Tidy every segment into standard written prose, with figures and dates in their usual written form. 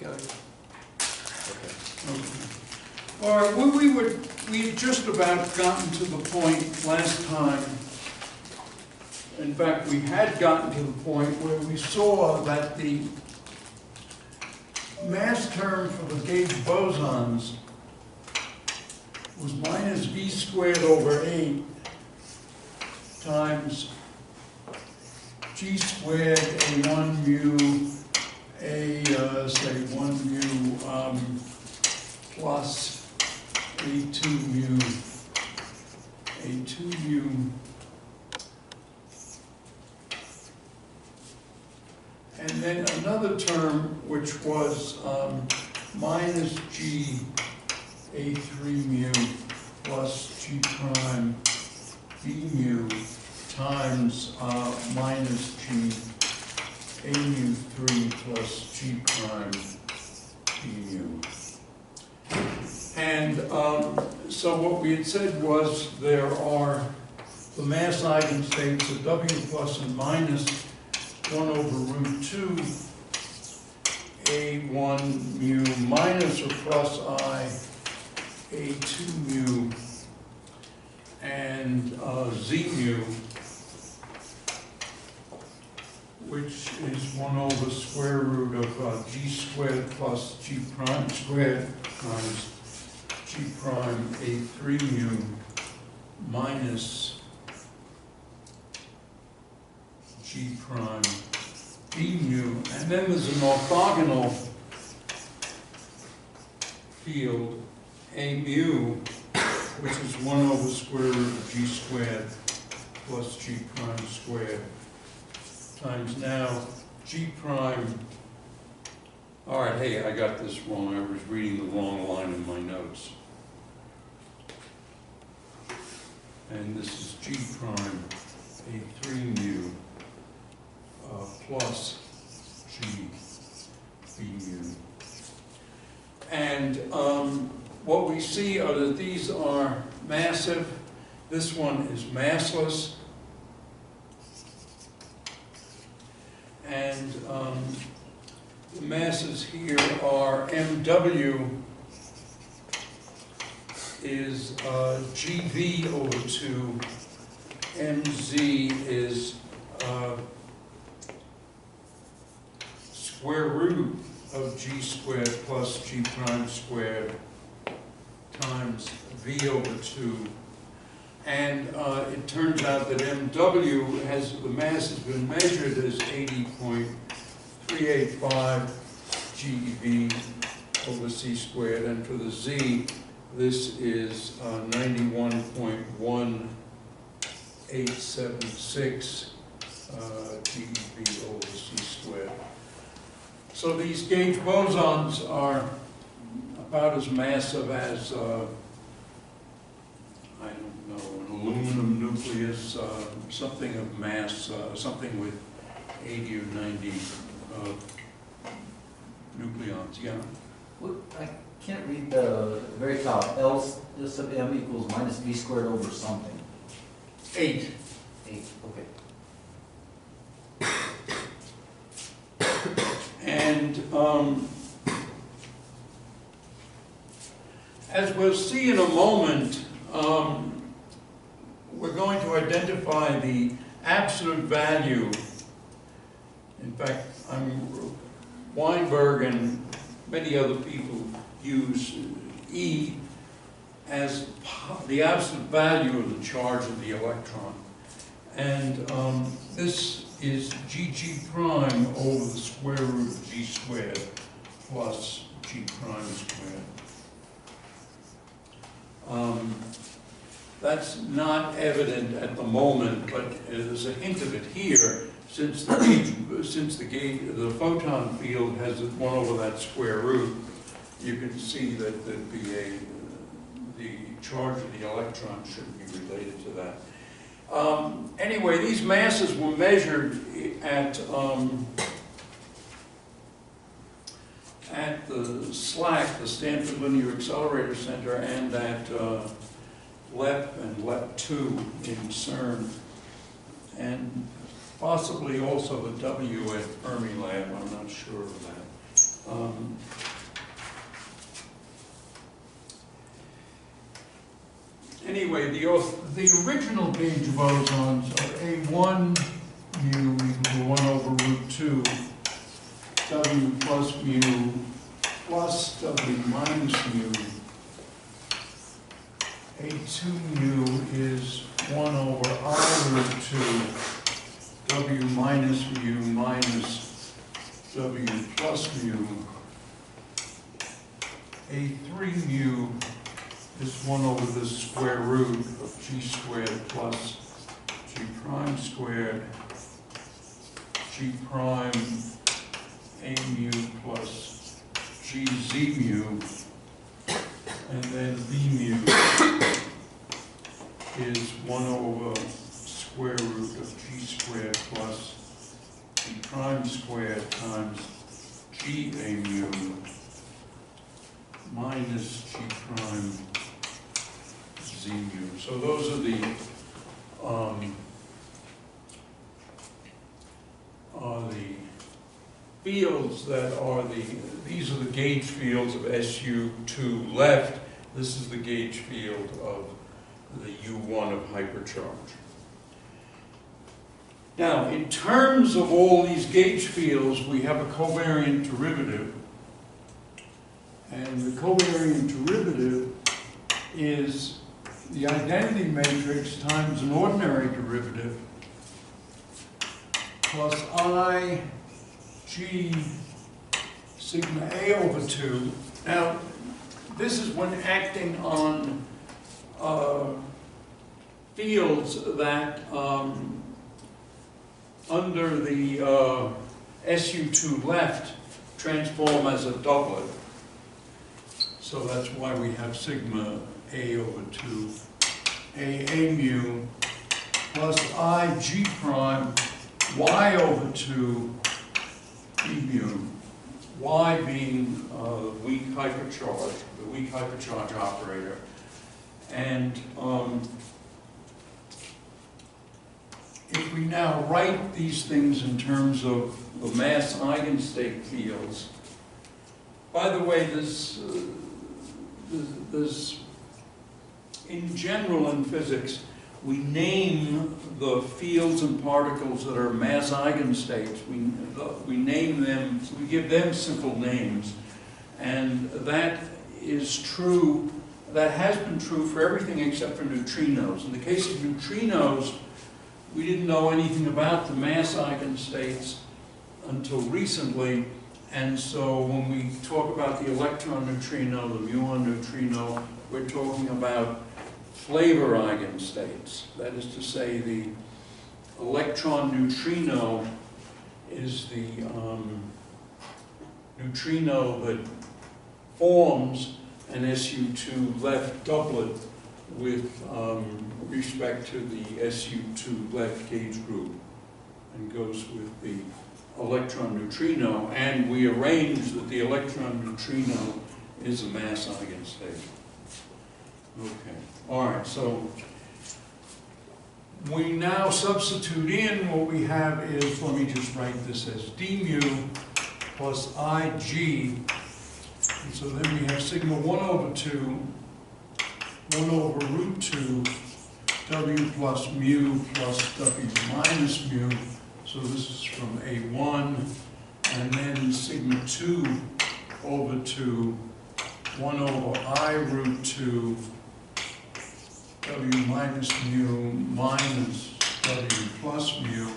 going. Okay. All right, we had just about gotten to the point last time. In fact, we had gotten to the point where we saw that the mass term for the gauge bosons was minus v squared over 8 times g squared a1 mu say 1 mu plus a2 mu and then another term which was minus g a3 mu plus g prime b mu times minus g a mu 3 plus g prime b mu. And so what we had said was there are the mass eigenstates of w plus and minus 1 over root 2 a1 mu minus or plus I a2 mu and z mu, which is 1 over square root of g squared plus g prime squared times g prime a3 mu minus g prime b mu, and then there's an orthogonal field a mu, which is 1 over square root of g squared plus g prime squared times now g prime. All right, hey, I got this wrong. I was reading the wrong line in my notes. And this is g prime a3 mu plus g b mu. And what we see are that these are massive. This one is massless. And the masses here are mw is gv over 2, mz is square root of g squared plus g prime squared times v over 2. And it turns out that mw has, the mass has been measured as 80.385 GeV over c squared, and for the z, this is 91.1876 GeV over c squared. So these gauge bosons are about as massive as I don't know, an aluminum nucleus, something of mass, something with 80 or 90 nucleons. Yeah. Look, I can't read the very top. L sub m equals minus v squared over something. 8. 8. Okay. And as we'll see in a moment, we're going to identify the absolute value. In fact, Weinberg and many other people use E as the absolute value of the charge of the electron. And this is gg prime over the square root of g squared plus g prime squared. That's not evident at the moment, but there's a hint of it here, since the photon field has 1 over that square root. You can see that there'd be the charge of the electron should be related to that. Anyway, these masses were measured at the SLAC, the Stanford Linear Accelerator Center, and at LEP and LEP2 in CERN, and possibly also the W at Fermilab. I'm not sure of that. anyway, the original gauge bosons are A1 mu equal to 1 over root 2 W plus mu plus W minus mu. A2 mu is 1 over I root 2 W minus mu minus W plus mu. A3 mu is 1 over the square root of G squared plus G prime squared, G prime A mu plus G Z mu, and then B mu is 1 over square root of G squared plus G prime squared times G A mu minus G prime Z mu. So those are the fields that are these are the gauge fields of SU2 left. This is the gauge field of the U1 of hypercharge. Now, in terms of all these gauge fields, we have a covariant derivative. And the covariant derivative is the identity matrix times an ordinary derivative plus I G sigma A over 2. Now, this is when acting on fields that under the SU2 left transform as a doublet. So that's why we have sigma A over 2 A mu plus I G prime Y over 2 B mu, Y being the weak hypercharge operator. And if we now write these things in terms of the mass eigenstate fields, by the way, there's in general in physics, we name the fields and particles that are mass eigenstates. We name them, we give them simple names. And that is true, that has been true for everything except for neutrinos. In the case of neutrinos, we didn't know anything about the mass eigenstates until recently. And so when we talk about the electron neutrino, the muon neutrino, we're talking about flavor eigenstates. That is to say, the electron neutrino is the neutrino that forms an SU2 left doublet with respect to the SU2 left gauge group and goes with the electron neutrino, and we arrange that the electron neutrino is a mass eigenstate. Okay, all right, so we now substitute in what we have is, let me just write this as d mu plus ig, and so then we have sigma 1 over 2, 1 over root 2, w plus mu plus w minus mu. So this is from A1, and then sigma 2 over 2, 1 over I root 2, w minus mu minus w plus mu,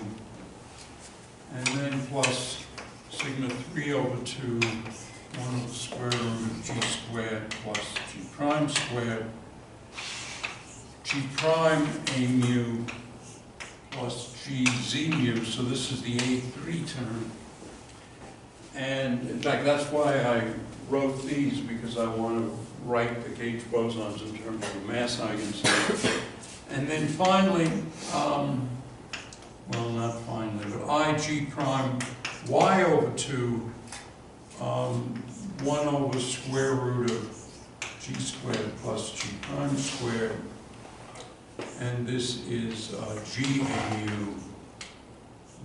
and then plus sigma 3 over 2, 1 over square root of g squared plus g prime squared, g prime a mu plus g z mu, so this is the A3 term. And in fact, that's why I wrote these, because I want to write the gauge bosons in terms of the mass eigenstate. And then finally, well, not finally, but ig prime y over 2, 1 over square root of g squared plus g prime squared, and this is g mu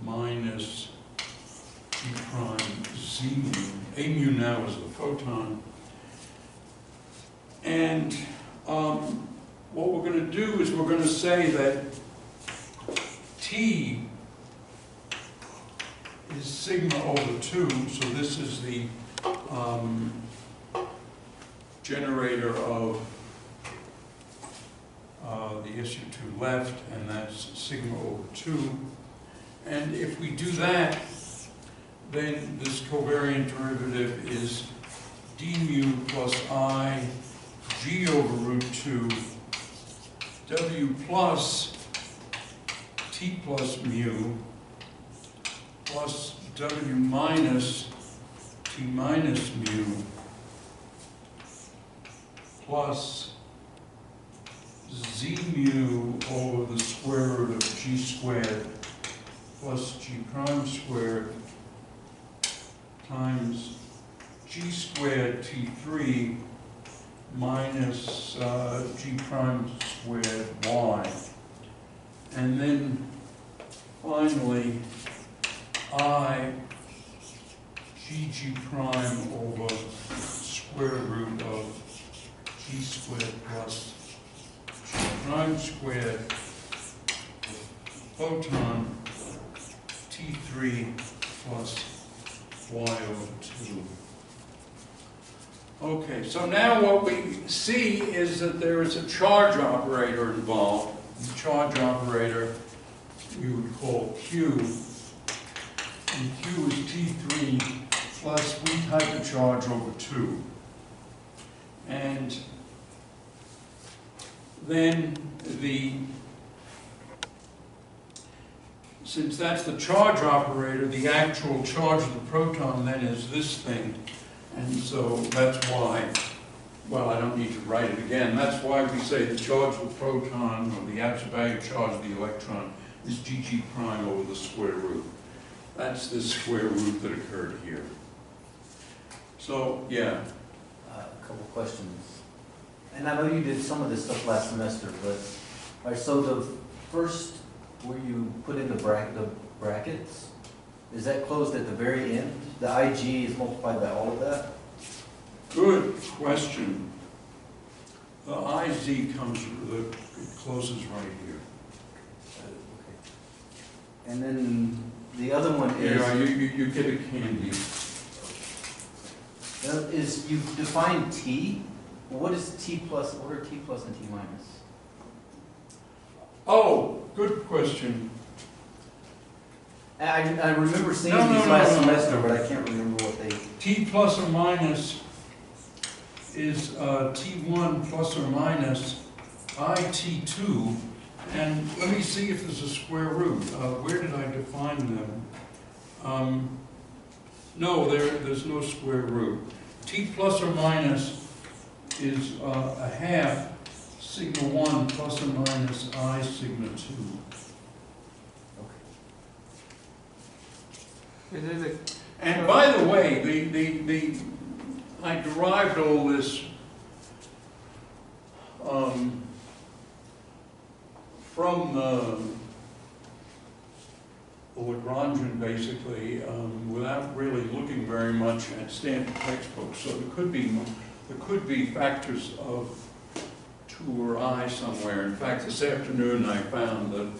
minus g prime z mu. A mu now is the photon. And what we're going to do is we're going to say that T is sigma over 2, so this is the generator of the SU2 left, and that's sigma over 2. And if we do that, then this covariant derivative is d mu plus I g over root 2 W plus T plus mu plus W minus T minus mu plus Z mu over the square root of G squared plus G prime squared times G squared T3 minus G prime squared Y. And then finally, I G prime over square root of G squared plus G prime squared photon T3 plus Y over 2. Okay, so now what we see is that there is a charge operator involved. The charge operator we would call Q, and Q is T3 plus weak hypercharge over 2. And then since that's the charge operator, the actual charge of the proton then is this thing. And so that's why, well, I don't need to write it again. That's why we say the charge of the proton, or the absolute value charge of the electron, is GG prime over the square root. That's the square root that occurred here. So, yeah. A couple questions. And I know you did some of this stuff last semester, but, all right, so the first, where you put in the brackets, is that closed at the very end? The IG is multiplied by all of that? Good question. The IZ comes, it closes right here. Okay. And then the other one is... Yeah, you get a candy. Is you define T. Well, what is T plus, what are T plus and T minus? Oh, good question. I remember seeing these last semester, but I can't remember what they... T plus or minus is T1 plus or minus IT2. And let me see if there's a square root. Where did I define them? No, there's no square root. T plus or minus is a half sigma 1 plus or minus I sigma 2. And by the way, I derived all this from the Lagrangian, basically, without really looking very much at standard textbooks. So there could be factors of 2 or I somewhere. In fact, this afternoon I found that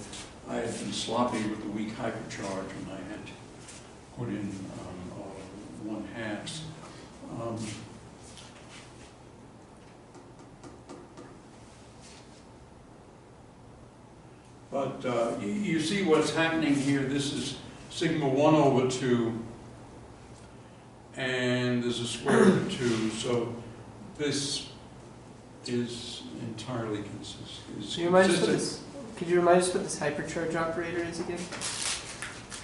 I had been sloppy with the weak hypercharge, and I had to put in 1/2. But you see what's happening here. This is sigma 1 over 2, and there's a square root of 2, so this is entirely consistent. Could you remind us what this hypercharge operator is again?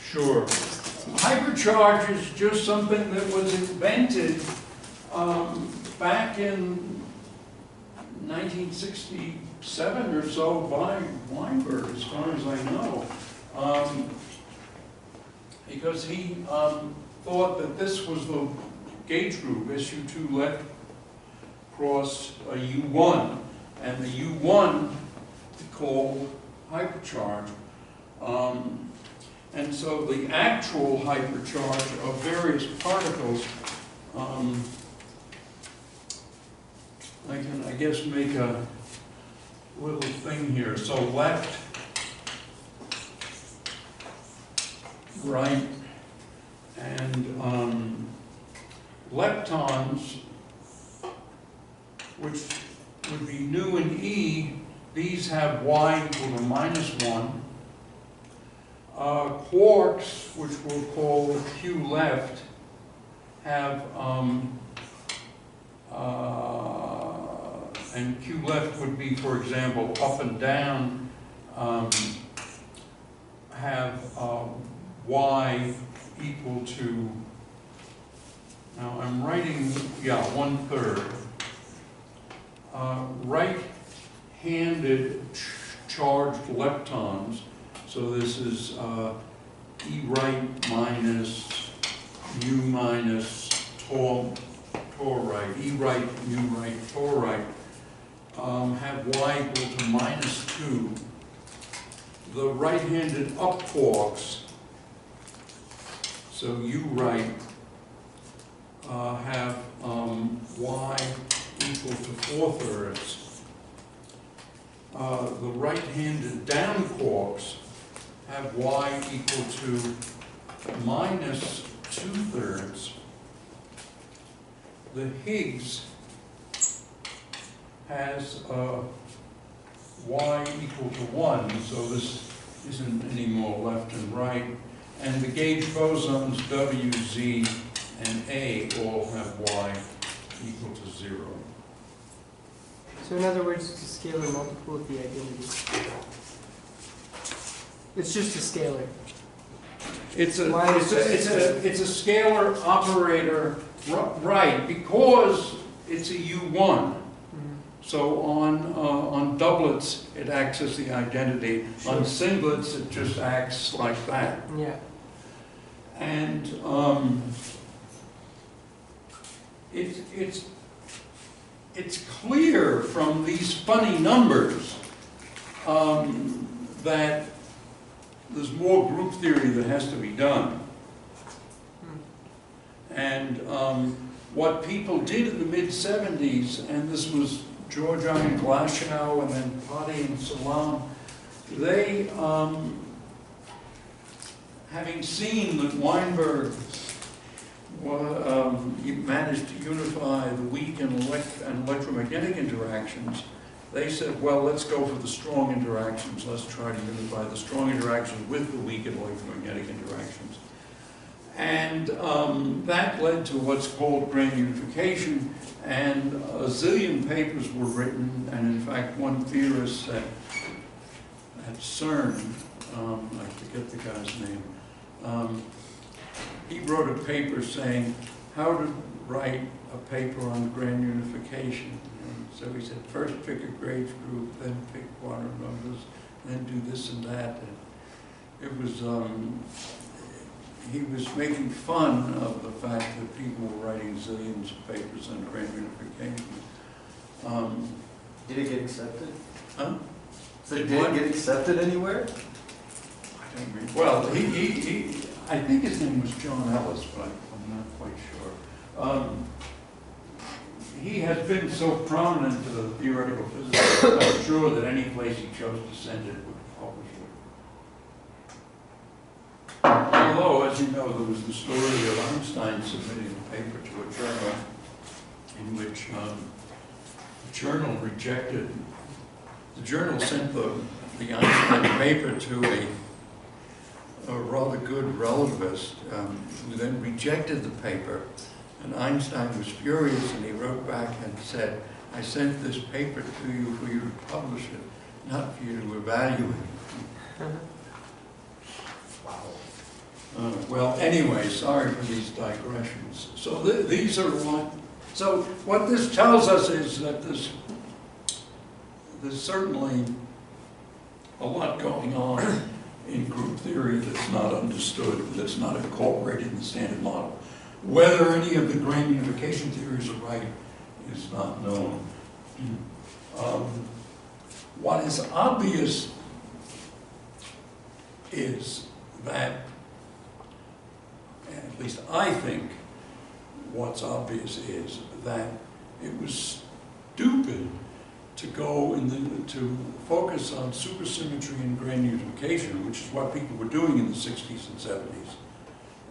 Sure. Hypercharge is just something that was invented back in 1967 or so by Weinberg, as far as I know, because he thought that this was the gauge group, SU2 left cross a U1, and the U1 we call hypercharge. And so the actual hypercharge of various particles, I can, I guess, make a little thing here. So left, right, and leptons, which would be nu and E, these have y equal to -1. Quarks, which we'll call Q left, have, and Q left would be, for example, up and down, have y equal to, now I'm writing, yeah, 1/3. Right-handed charged leptons, so this is E right minus mu minus tor right, E right, mu right, tor right, have y equal to -2. The right-handed up quarks, so U right, have y equal to 4/3. The right-handed down quarks have y equal to -2/3. The Higgs has y equal to 1, so this isn't any more left and right. And the gauge bosons W, Z, and A all have y equal to 0. So in other words, it's a scalar multiple of the identity. It's just a scalar. It's a Why is it's a scalar operator, right? Because it's a U1. So on doublets it acts as the identity. Sure. On singlets it just acts like that. Yeah. And it's clear from these funny numbers that there's more group theory that has to be done. And what people did in the mid-70s, and this was Georgi and Glasgow and then Patti and Salam, they, having seen that Weinberg managed to unify the weak and electromagnetic interactions, they said, well, let's go for the strong interactions. Let's try to unify the strong interactions with the weak and electromagnetic interactions. And that led to what's called grand unification, and a zillion papers were written, and in fact one theorist at CERN, I forget the guy's name, he wrote a paper saying how to write a paper on grand unification. And so he said, first pick a grade group, then pick quantum numbers, then do this and that. And it was, he was making fun of the fact that people were writing zillions of papers on grand unification. Did it get accepted? Huh? So did it get accepted anywhere? I don't remember. Well, I think his name was John Ellis, but I'm not quite sure. He has been so prominent to the theoretical physicists, I'm sure that any place he chose to send it would publish it. Although, as you know, there was the story of Einstein submitting a paper to a journal in which the journal sent the Einstein paper to a rather good relativist who then rejected the paper, and Einstein was furious, and he wrote back and said, I sent this paper to you for you to publish it, not for you to evaluate. Well, anyway, sorry for these digressions. So these are what this tells us is that there's certainly a lot going on in group theory that's not understood, that's not incorporated in the standard model. Whether any of the grand unification theories are right is not known. What is obvious is that, at least I think, what's obvious is that it was stupid to go to focus on supersymmetry and granularification, which is what people were doing in the 60s and 70s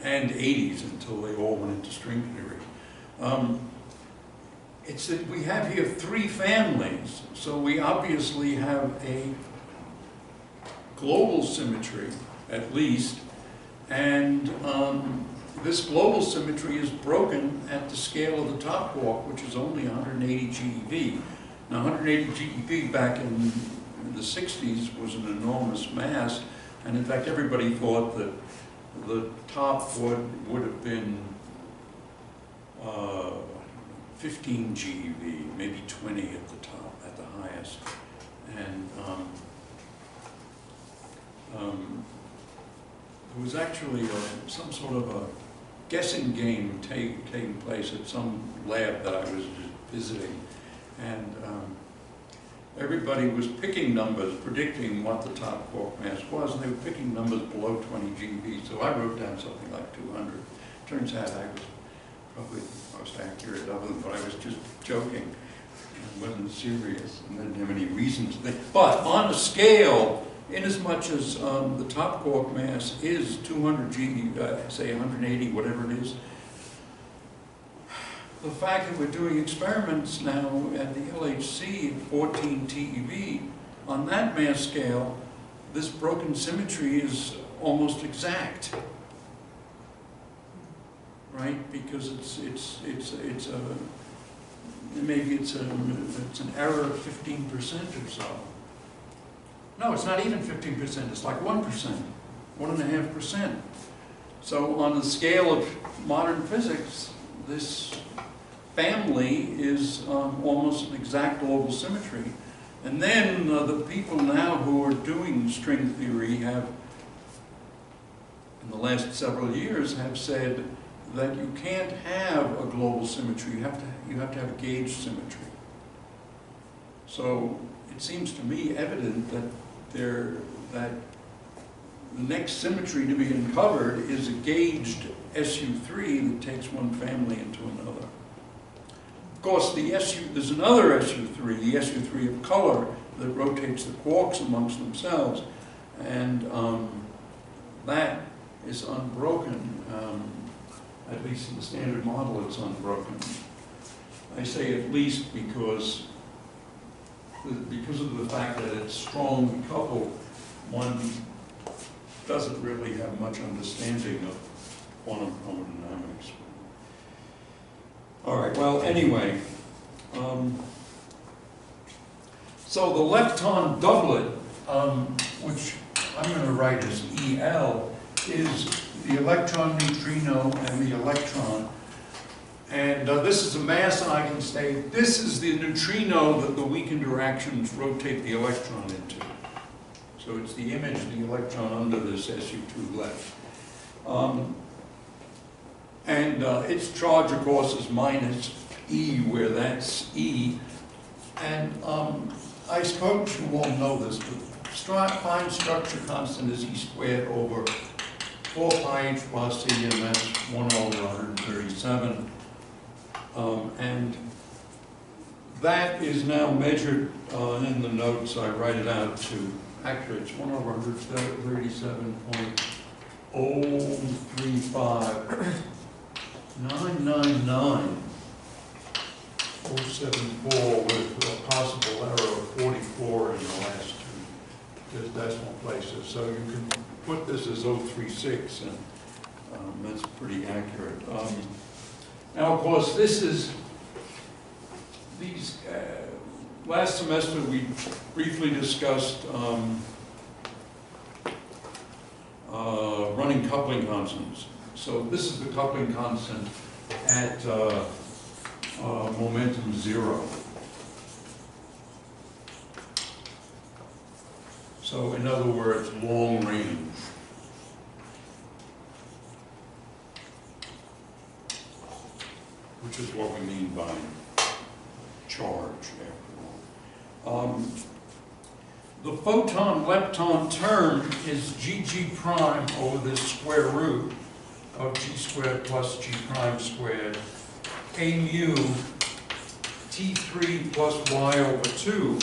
and 80s until they all went into string theory. It's that we have here three families, so we obviously have a global symmetry, at least, and this global symmetry is broken at the scale of the top quark, which is only 180 GeV. Now, 180 GeV back in the 60s was an enormous mass, and in fact, everybody thought that the top would have been 15 GeV, maybe 20 at the top, at the highest. And there was actually some sort of a guessing game taking place at some lab that I was visiting. And everybody was picking numbers, predicting what the top quark mass was, and they were picking numbers below 20 GeV. So I wrote down something like 200. Turns out I was probably the most accurate of them, but I was just joking and wasn't serious and didn't have any reason to think. But on a scale, in as much as the top quark mass is 200 GeV, say 180, whatever it is, the fact that we're doing experiments now at the LHC at 14 TeV, on that mass scale, this broken symmetry is almost exact, right? Because maybe it's an error of 15% or so. No, it's not even 15%. It's like 1%, 1.5%. So on the scale of modern physics, this family is almost an exact global symmetry. And then the people now who are doing string theory have, in the last several years, have said that you can't have a global symmetry. You have to have a gauge symmetry. So it seems to me evident that the next symmetry to be uncovered is a gauged SU3 that takes one family into another. Of course, there's another SU3, the SU3 of color, that rotates the quarks amongst themselves, and that is unbroken. At least in the standard model, it's unbroken. I say at least because of the fact that it's strongly coupled, one doesn't really have much understanding of quantum chromodynamics. All right, well, anyway, so the lepton doublet, which I'm going to write as EL, is the electron, neutrino, and the electron. And this is a mass eigenstate. This is the neutrino that the weak interactions rotate the electron into. So it's the image of the electron under this SU2 left. Its charge, of course, is minus E, where that's E. And I suppose you all know this, but fine structure constant is E squared over 4 pi h plus E, and that's 1 over 137. And that is now measured in the notes. I write it out to, actually it's 1 over 137.035.999.074 with a possible error of 44 in the last two decimal places. So you can put this as 036, and that's pretty accurate. Now, of course, last semester we briefly discussed running coupling constants. So this is the coupling constant at momentum 0. So in other words, long range. Which is what we mean by charge, after all. The photon-lepton term is Gg prime over this square root of G squared plus G prime squared, A mu T3 plus y over 2,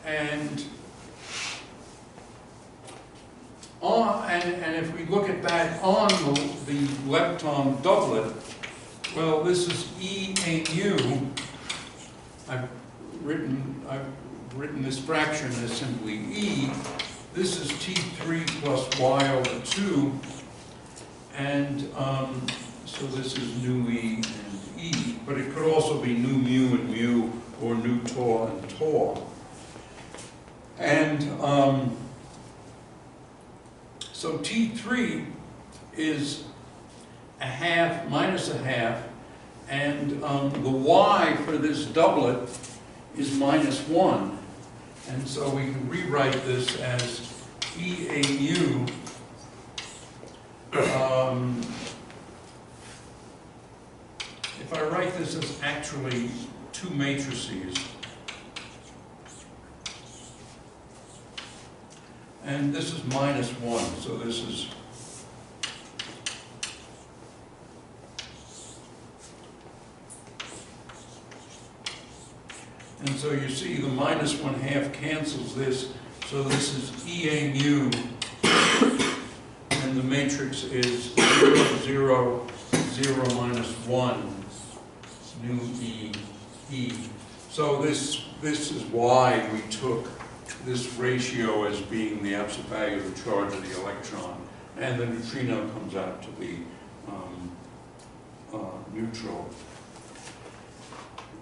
and if we look at that on the lepton doublet, well, this is E A mu. I've written this fraction as simply E. This is T3 plus y over 2, and so this is nu E and E, but it could also be nu mu and mu, or nu tau and tau. And so T3 is a half minus a half, and the y for this doublet is -1. And so we can rewrite this as E A mu if I write this as actually two matrices, and this is -1, so this is and so you see the -1/2 cancels this, so this is E A mu, and the matrix is 0, 0, 0, -1, nu E, E. So this is why we took this ratio as being the absolute value of the charge of the electron, and the neutrino comes out to be neutral.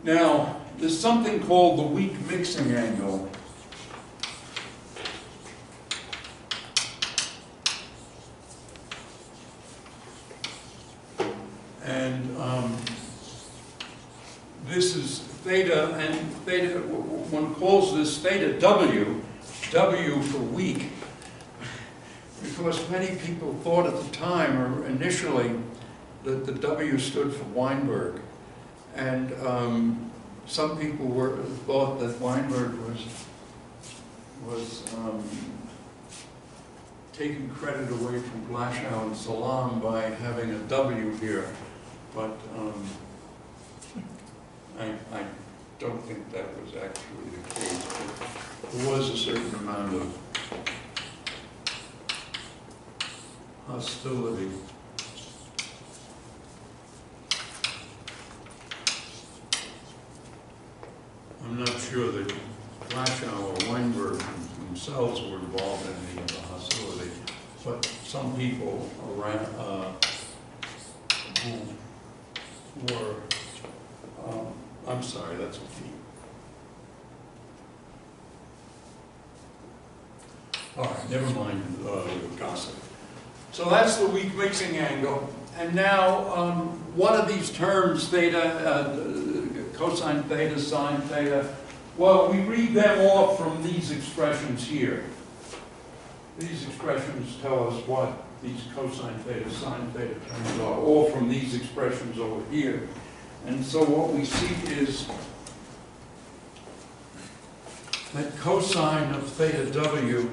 Now, there's something called the weak mixing angle. And this is theta, and theta, one calls this theta W, W for weak, because many people thought at the time, or initially, that the W stood for Weinberg. And some people thought that Weinberg was taking credit away from Glasgow and Salam by having a W here, but I don't think that was actually the case. But there was a certain amount of hostility. I'm not sure that Glasgow or Weinberg themselves were involved in any of the hostility, but some people around who were, I'm sorry, that's a T. All right, never mind gossip. So that's the weak mixing angle. And now, one of these terms, theta, cosine theta, sine theta, well, we read them off from these expressions here. These expressions tell us what these cosine theta, sine theta terms are, all from these expressions over here. And so what we see is that cosine of theta W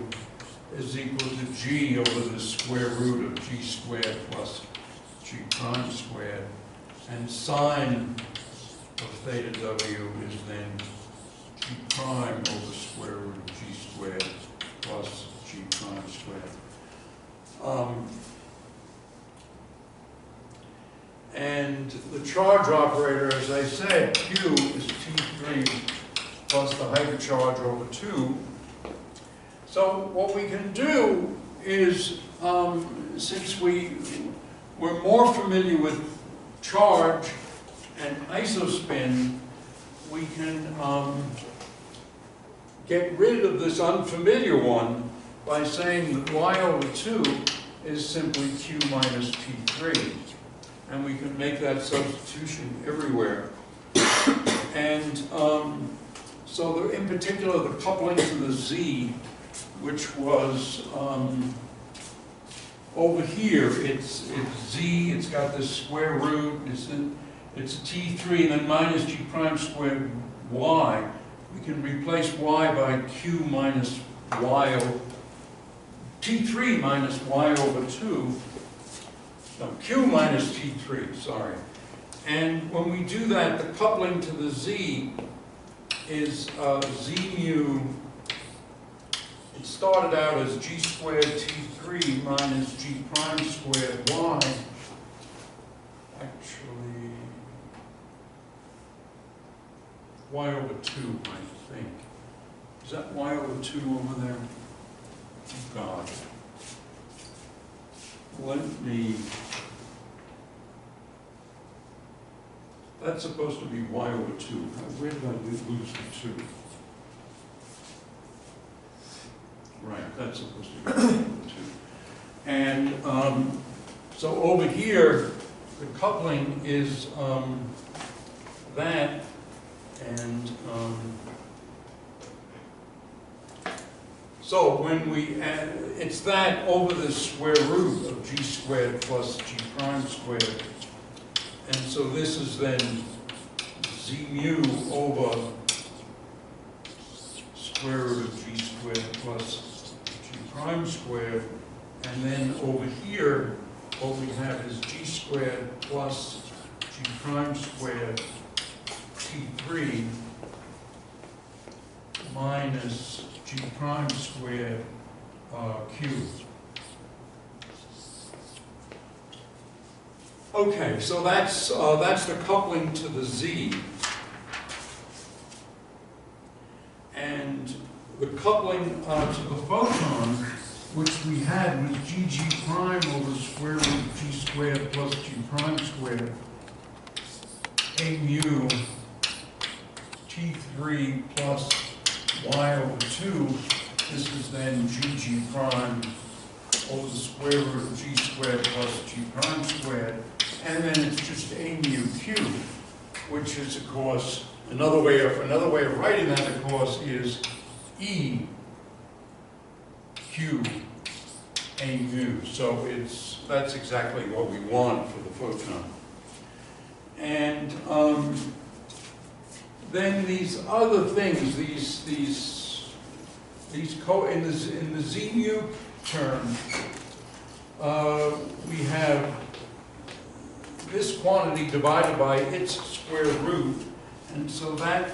is equal to G over the square root of G squared plus G prime squared, and sine of theta W is then G prime over square root of G squared plus G prime squared. And the charge operator, as I said, Q is T3 plus the hypercharge over 2. So what we can do is, since we're more familiar with charge and isospin, we can get rid of this unfamiliar one by saying that y over 2 is simply q minus T3. And we can make that substitution everywhere. And so in particular, the coupling to the z, which was over here, it's z, it's got this square root, it's T3, and then minus G prime squared y. We can replace y by q minus y over, T3 minus y over 2, no, q minus T3, sorry. And when we do that, the coupling to the z is z mu. It started out as g squared t3 minus g prime squared y. Actually, y over 2, I think. Is that y over 2 over there? Oh, God. Let me... That's supposed to be y over 2. Where did I lose the 2? Right, that's supposed to be y over 2. And so over here, the coupling is that, and so when we add, it's that over the square root of g squared plus g prime squared. And so this is then z mu over square root of g squared plus g prime squared. And then over here, what we have is g squared plus g prime squared t3 minus g prime squared cubed. Okay, so that's the coupling to the z. And the coupling to the photon, which we had was gg prime over square root of g squared plus g prime squared a mu t3 plus y over 2. This is then gg prime over the square root of g squared plus g prime squared. And then it's just a mu cubed, which is, of course, another way of writing that, of course, is e cubed a mu. So that's exactly what we want for the photon. And then these other things, in the z mu term, we have this quantity divided by its square root, and so that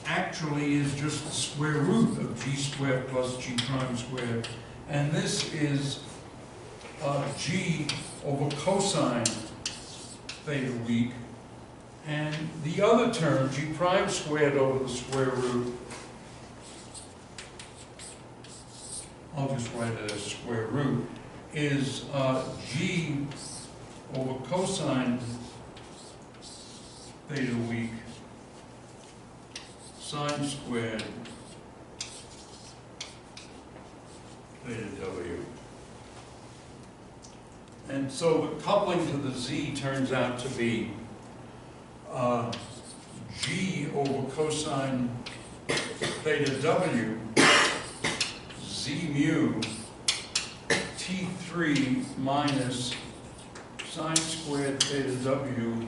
actually is just the square root of g squared plus g prime squared, and this is g over cosine theta weak, and the other term, g prime squared over the square root, I'll just write it as square root, is g over cosine theta weak sine squared theta w. And so the coupling to the z turns out to be g over cosine theta w z mu t3 minus sine squared theta w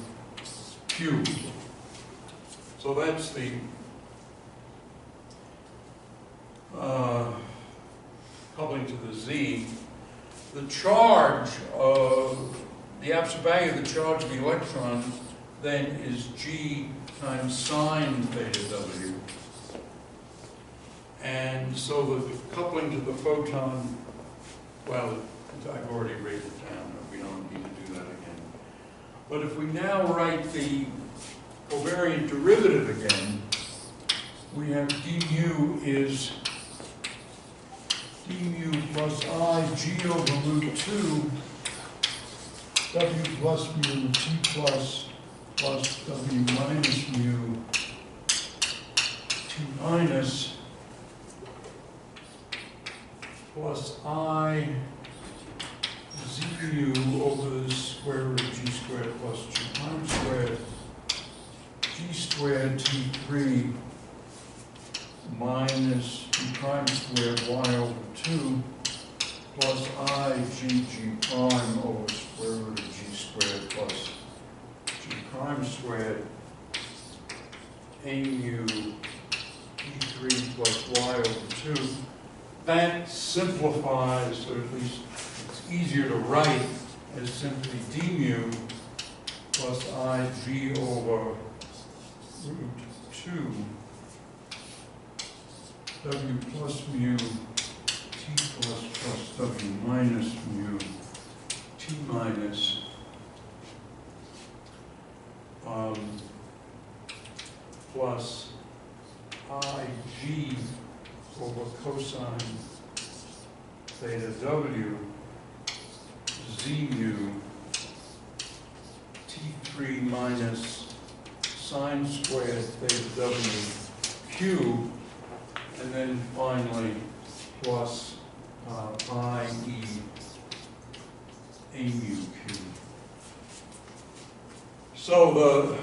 cubed. So that's the coupling to the z. The charge of the absolute value of the charge of the electron then is g times sine theta w. And so the coupling to the photon, well, I've already written it down. We don't need to do that again. But if we now write the covariant derivative again, we have d mu is d mu plus I g over root 2 w plus mu t plus w minus mu t minus plus I z mu over the square root of g squared plus g prime squared g squared t3 minus g prime squared y over 2 plus I g prime over square root of g squared plus g prime squared a mu t3 plus y over 2. That simplifies, or at least it's easier to write as simply d mu plus IG over root 2 W plus mu T plus W minus mu T minus plus IG over cosine theta W Z mu T3 minus sine squared theta W Q, and then finally plus IE A mu Q. So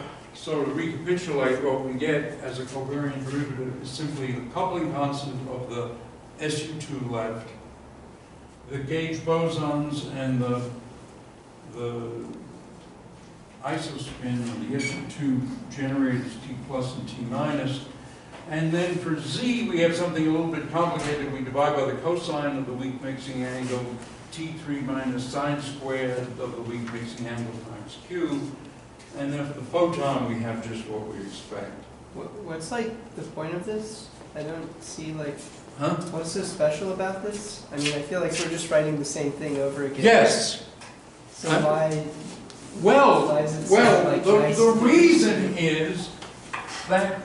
to recapitulate, what we get as a covariant derivative is simply the coupling constant of the SU2 left, the gauge bosons and the isospin of the SU2 generators T plus and T minus. And then for Z, we have something a little bit complicated. We divide by the cosine of the weak mixing angle, T3 minus sine squared of the weak mixing angle times Q. And then for the photon, we have just what we expect. What's like the point of this? I don't see like, Huh? what's so special about this? I mean, I feel like we're just writing the same thing over again. Yes. So why Well, does it sound like nice the things? reason is that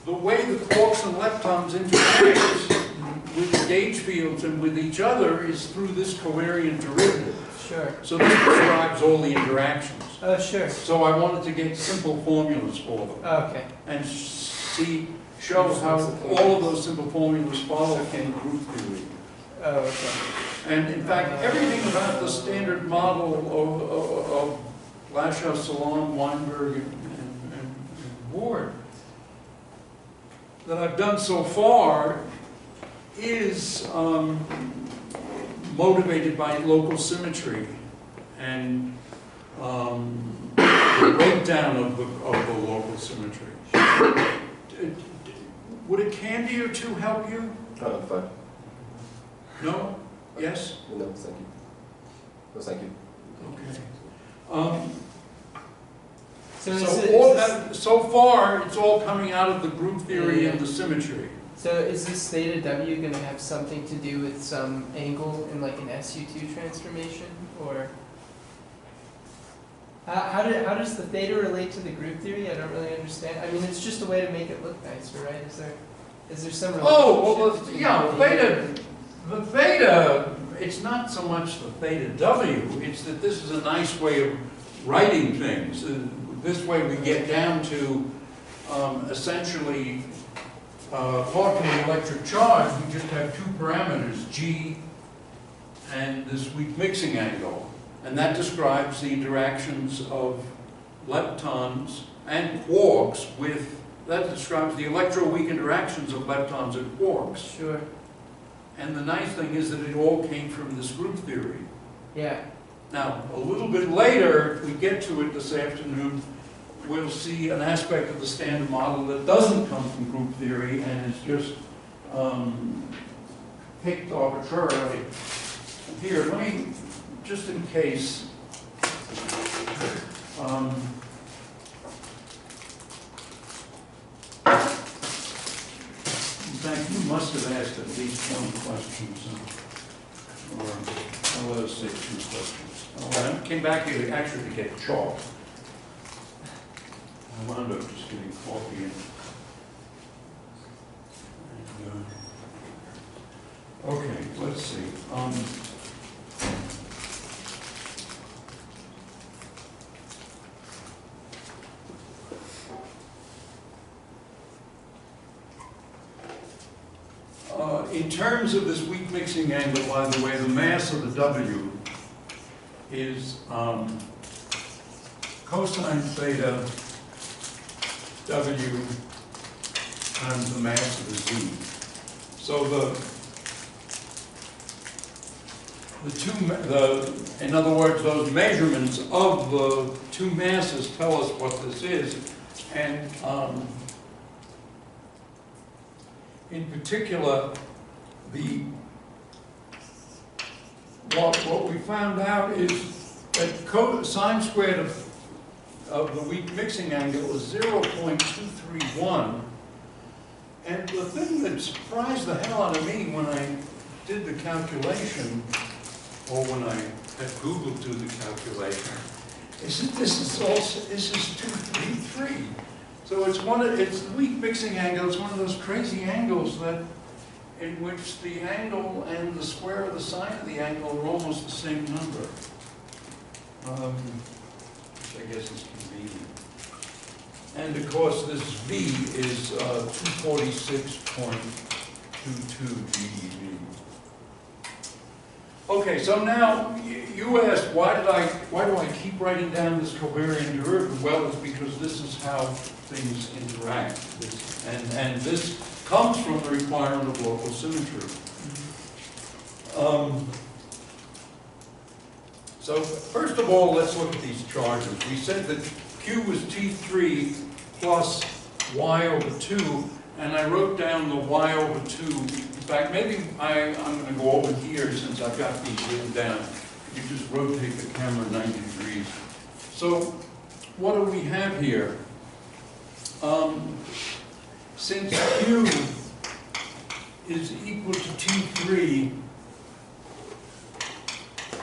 the way the quarks and leptons interact with the gauge fields and with each other is through this covariant derivative. Sure. So this describes all the interactions. Oh, sure. So I wanted to get simple formulas for them Okay. and show how all of those simple formulas follow from the group theory. Oh, okay. And in fact, everything about the standard model of Lashow, Salon, Weinberg, and Ward that I've done so far is motivated by local symmetry and the breakdown of the local symmetry. Would a candy or two help you? Fine. No? Yes? No, thank you. No, thank you. Okay. So, So far, it's all coming out of the group theory and the symmetry. so is this theta W going to have something to do with some angle in like an SU2 transformation, or how does the theta relate to the group theory? I don't really understand. I mean, it's just a way to make it look nicer, right? Is there some relationship? Oh, well, between yeah, the the theta, it's not so much the theta W, it's that this is a nice way of writing things. This way we get down to essentially particle electric charge. We just have two parameters, G and this weak mixing angle. And that describes the interactions of leptons and quarks with, that describes the electroweak interactions of leptons and quarks. Sure. And the nice thing is that it all came from this group theory. Yeah. Now, a little bit later, if we get to it this afternoon, we'll see an aspect of the standard model that doesn't come from group theory and is just picked arbitrarily. Here, let me, just in case, in fact, you must have asked at least one question, or let us say two questions. I came back here actually to get chalk. I wound up just getting coffee and okay, let's see. In terms of this weak mixing angle, by the way, the mass of the W is cosine theta W times the mass of the Z. So in other words, those measurements of the two masses tell us what this is, and in particular, what we found out is that sine squared of the weak mixing angle is 0.231. And the thing that surprised the hell out of me when I did the calculation, or when I had Google do the calculation, is that this is 233. So it's the weak mixing angle. It's one of those crazy angles in which the angle and the square of the sine of the angle are almost the same number. Which I guess is convenient. And of course, this V is 246.22 GeV. Okay, so now you asked, why do I keep writing down this covariant derivative? Well, it's because this is how things interact. And this comes from the requirement of local symmetry. So first of all, let's look at these charges. We said that Q was T3 plus Y over 2, and I wrote down the Y over 2. In fact, maybe I'm going to go over here since I've got these written down. You just rotate the camera 90 degrees. So what do we have here? Since Q is equal to T3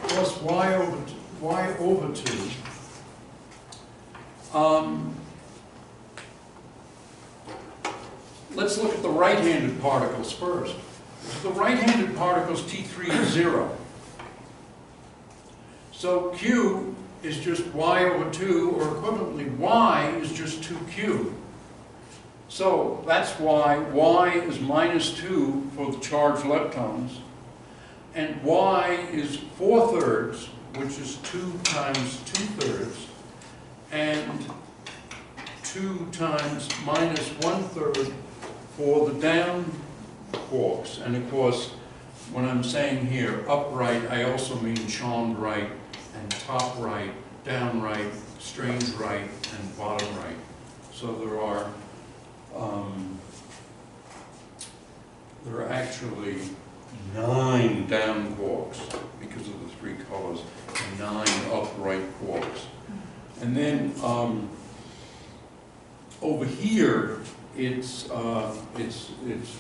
plus Y over 2, let's look at the right-handed particles first. The right-handed particles, T3 is 0. So Q is just Y over 2, or equivalently, Y is just 2Q. So that's why Y is minus 2 for the charged leptons, and Y is 4/3, which is 2 times 2/3, and 2 times minus 1/3 for the down quarks. And of course, when I'm saying here upright, I also mean charmed right and top right, down right, strange right, and bottom right. So there are actually 9 down quarks because of the 3 colors, and 9 upright quarks. And then over here, it's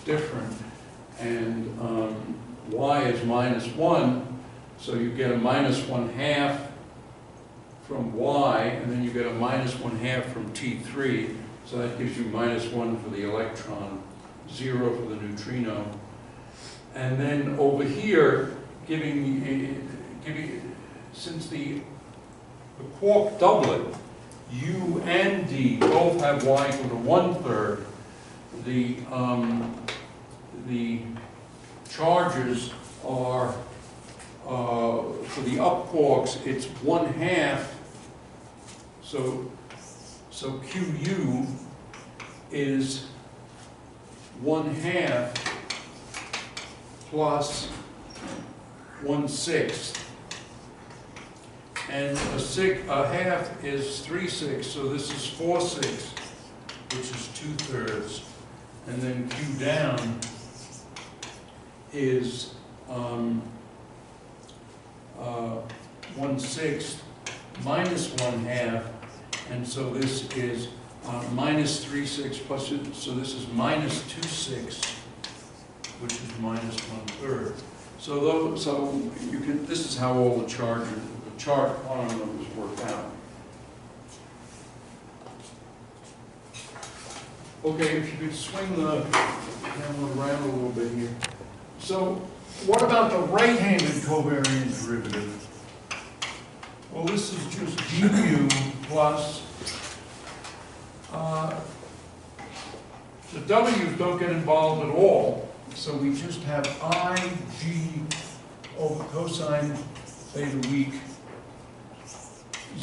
different, and Y is minus 1, so you get a minus 1/2 from Y, and then you get a minus 1/2 from T3, so that gives you minus 1 for the electron, 0 for the neutrino. And then over here, since the quark doublet, U and D both have Y equal to 1/3, the charges are, for the up quarks, it's 1/2, so QU is 1/2 plus 1/6. And a half is 3/6, so this is 4/6, which is 2/3. And then Q down is 1/6 minus 1/2, and so this is minus 3/6 plus, so this is minus 2/6, which is minus 1/3. So you can. This is how all the chart quantum numbers work out. Okay, if you could swing the camera around a little bit here. So, what about the right-handed covariant derivative? Well, this is just du plus, the w's don't get involved at all, so we just have IG over cosine theta weak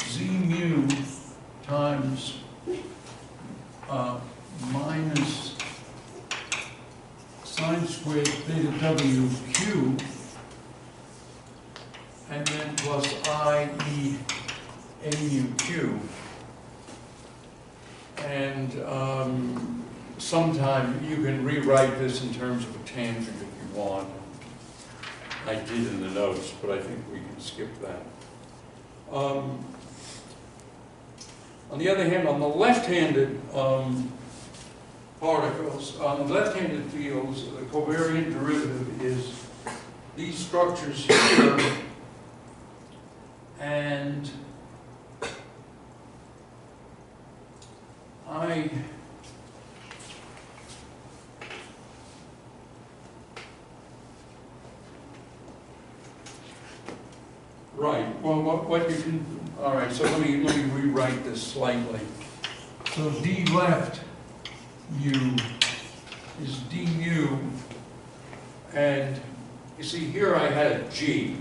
z mu times minus sine squared theta w q, and then plus I e a mu q. And sometime you can rewrite this in terms of a tangent if you want. I did in the notes, but I think we can skip that. On the other hand, on the left-handed particles, on the left-handed fields, the covariant derivative is these structures here, and right, well, what you can, all right, so let me rewrite this slightly. So d left mu is du, and you see here I had a g.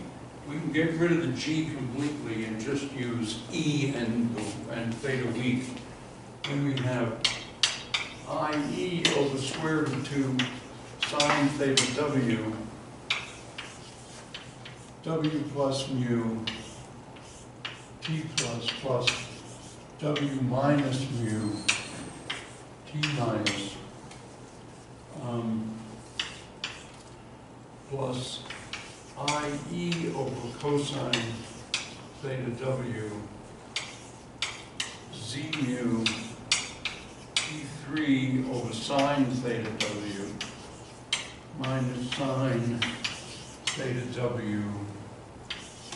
We can get rid of the g completely and just use e and theta weak. Then we have IE over square root of 2 sine theta w, w plus mu, t plus w minus mu, t minus, plus IE over cosine theta w, z mu, t3 over sine theta w, minus sine theta w,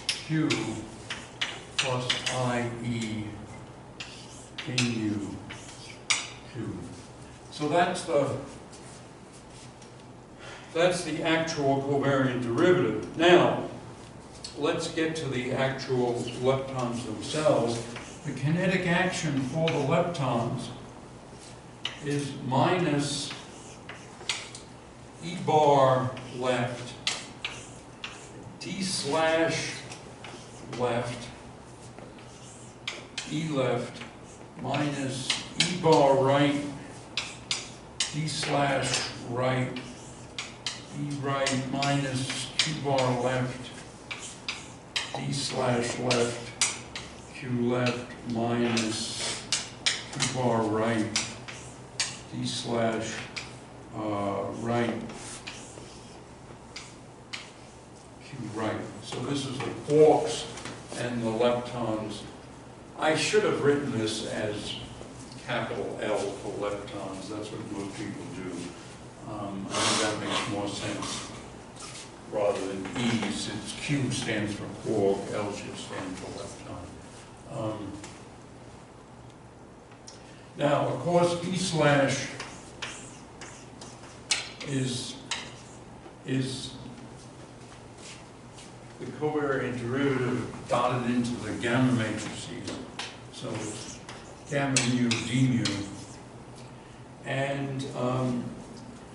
q, plus IE mu q. So that's the actual covariant derivative. Now, let's get to the actual leptons themselves. The kinetic action for the leptons is minus E bar left, D slash left, E left, minus E bar right, D slash right, E right, minus Q bar left, D slash left, Q left, minus Q bar right, D slash right, Q right. So this is the quarks and the leptons. I should have written this as capital L for leptons. That's what most people do. I think that makes more sense rather than E, since Q stands for quark, L should stand for lepton. Now, of course, E slash is the covariant derivative dotted into the gamma matrices. So it's gamma mu d mu. And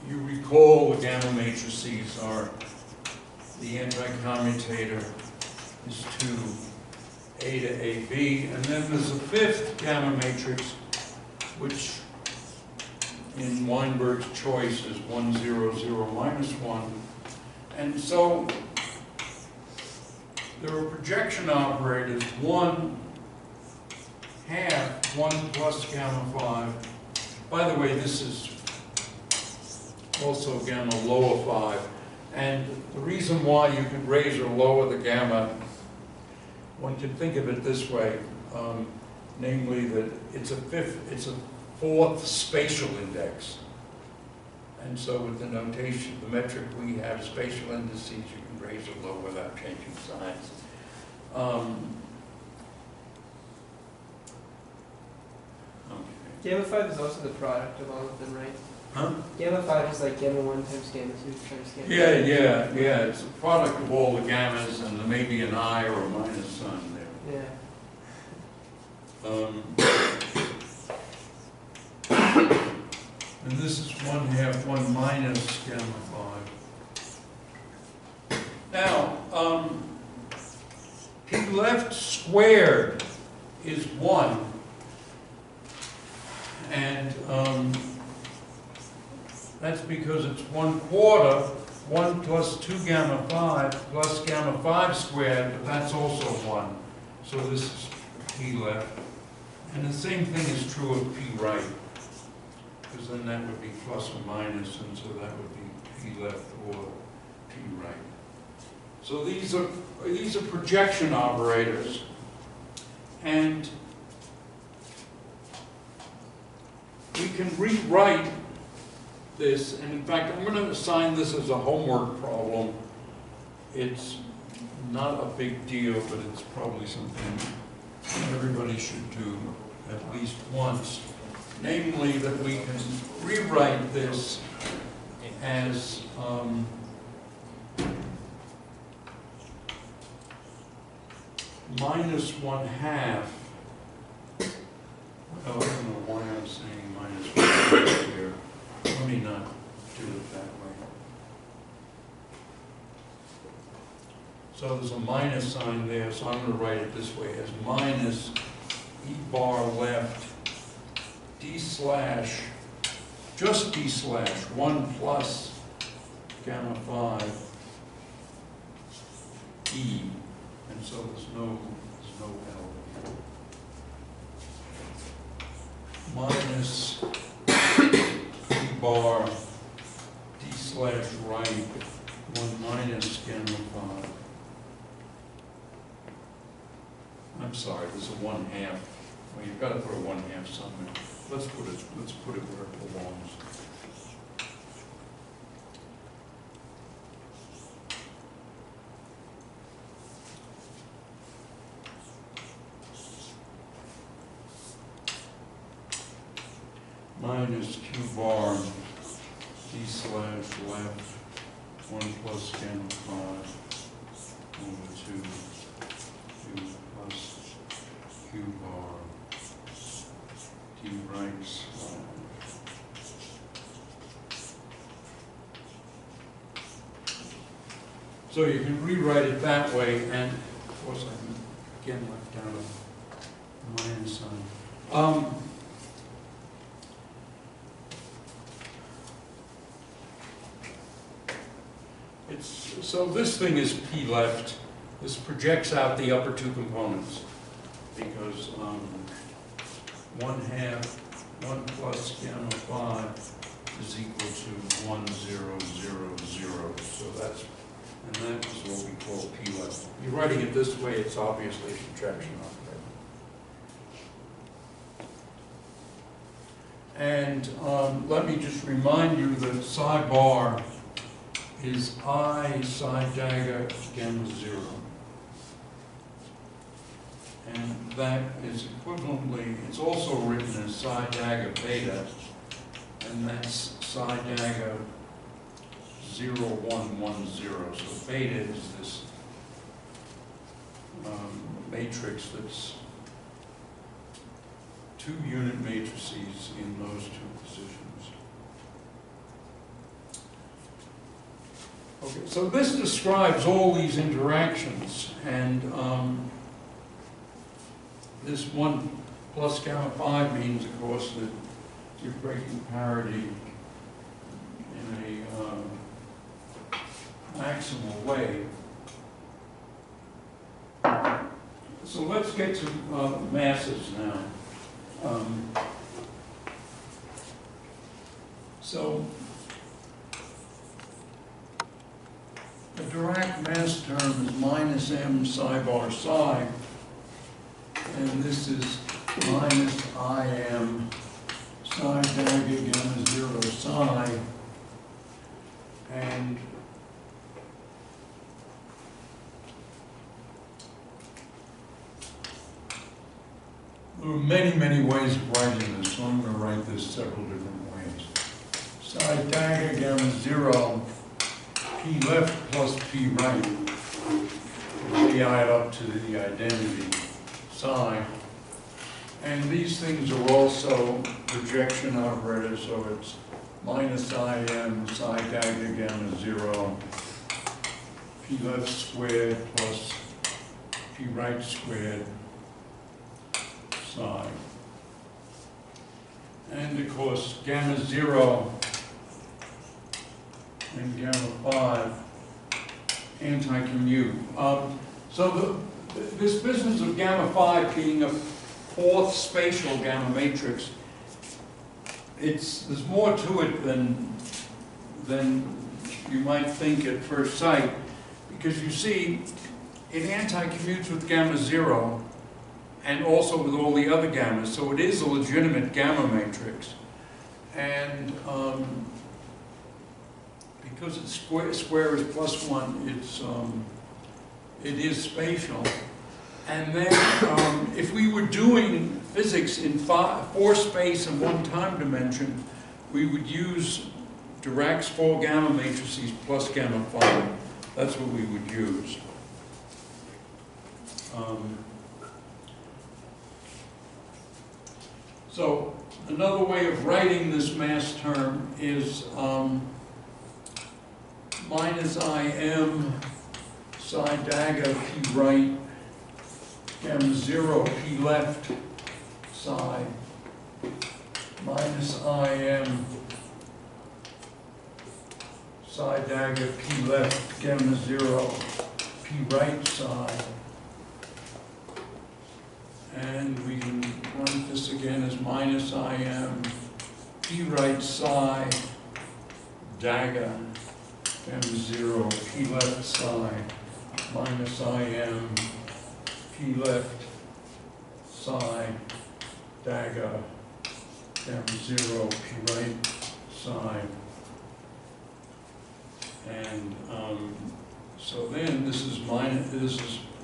you recall the gamma matrices are the anti-commutator is 2 A to AB, and then there's a fifth gamma matrix, which in Weinberg's choice is 1, 0, 0, minus 1. And so there are projection operators, 1 half 1 plus gamma 5. By the way, this is also gamma lower 5. And the reason why you can raise or lower the gamma, one can think of it this way, namely that it's a fourth spatial index. And so with the notation, the metric we have, spatial indices, you can raise or lower without changing signs. Okay. Gamma 5 is also the product of all of them, right? Huh? Gamma 5 is like gamma 1 times gamma 2 times gamma 3. Yeah. It's a product of all the gammas, and there may be an I or a minus sign there. Yeah. And this is 1 half 1 minus gamma 5. Now, P left squared is 1. And that's because it's 1/4, 1 plus 2 gamma 5 plus gamma 5 squared, but that's also 1. So this is P left. And the same thing is true of P right, because then that would be plus or minus, and so that would be P left or P right. So these are projection operators. And we can rewrite this, and in fact, I'm going to assign this as a homework problem. It's not a big deal, but it's probably something everybody should do at least once. Namely, that we can rewrite this as minus 1/2. Oh, I don't know why I'm saying minus 1/2 here. Let me not do it that way. So there's a minus sign there, so I'm going to write it this way as minus E bar left D slash, just D slash 1 plus gamma 5 E. And so there's no L. Minus E bar D slash right 1 minus gamma 5. I'm sorry, there's a 1/2. Well, you've got to put a 1/2 somewhere. Let's put it where it belongs. Minus Q bar D slash left 1 plus gamma 5 over 2 Q plus Q bar D right slash. So you can rewrite it that way, and of course I again left out a minus sign. So this thing is P left. This projects out the upper two components because 1/2, 1 plus gamma 5 is equal to 1, 0, 0, 0. So that is what we call P left. You're writing it this way, it's obviously subtraction operator. And let me just remind you that psi bar is I psi dagger gamma 0. And that is equivalently, it's also written as psi dagger beta, and that's psi dagger 0, 1, 1, 0. So beta is this matrix that's 2 unit matrices in those 2 positions. Okay, so this describes all these interactions, and this 1 plus gamma 5 means, of course, that you're breaking parity in a maximal way. So let's get to masses now. So the Dirac mass term is minus m psi bar psi, and this is minus Im psi dagger gamma 0 psi, and there are many, many ways of writing this, so I'm going to write this several different ways. Psi dagger gamma 0 P left plus P right. They add up to the identity psi. And these things are also projection operators, so it's minus Im psi dagger gamma 0 P left squared plus P right squared psi. And of course, gamma 0 and gamma 5 anti-commute. So this business of gamma 5 being a 4th spatial gamma matrix, there's more to it than you might think at first sight, because you see, it anti-commutes with gamma 0, and also with all the other gammas. So it is a legitimate gamma matrix. And because its square is +1, it is spatial. And then if we were doing physics in 4 space and 1 time dimension, we would use Dirac's 4 gamma matrices plus gamma phi. That's what we would use. So another way of writing this mass term is minus Im psi dagger p right gamma 0 p left psi minus Im psi dagger p left gamma 0 p right psi. And we can write this again as minus Im p right psi dagger gamma 0 p left psi minus Im p left psi dagger gamma 0 p right psi. And so then this is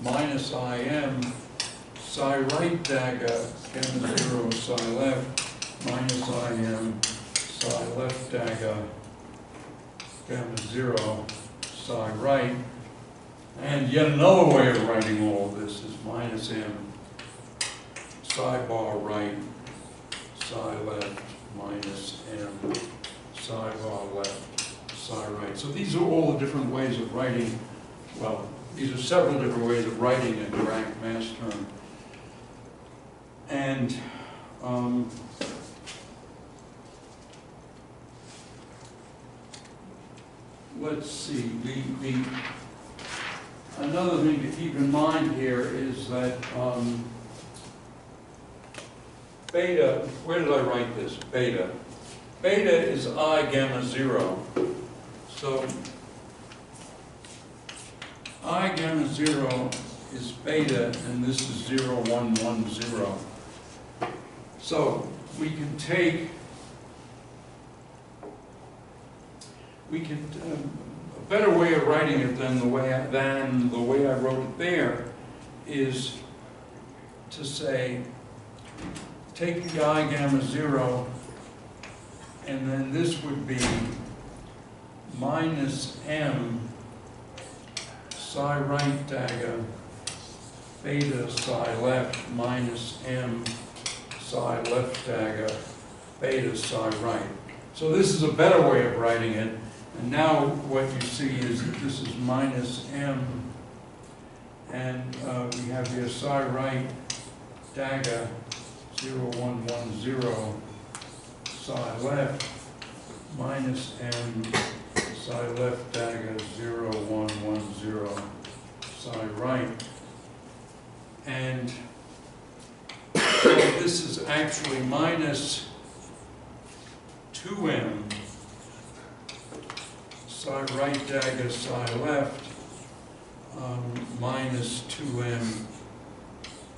minus Im psi right dagger gamma 0 psi left minus Im psi left dagger gamma 0 psi right. And yet another way of writing all of this is minus M psi bar right psi left minus M psi bar left psi right. So these are all the different ways of writing, well, these are several different ways of writing a Dirac mass term. And let's see, another thing to keep in mind here is that beta, where did I write this? Beta. Beta is I gamma 0. So I gamma 0 is beta, and this is 0, 1, 1, 0. So we can take, a better way of writing it than the way I wrote it there is to say, take the I gamma 0, and then this would be minus M psi right dagger beta psi left minus M psi left dagger beta psi right. So this is a better way of writing it. And now what you see is that this is minus M, and we have here psi right dagger 0, 1, 1, 0 psi left minus M psi left dagger 0, 1, 1, 0 psi right. And so this is actually minus 2M psi right dagger psi left minus 2M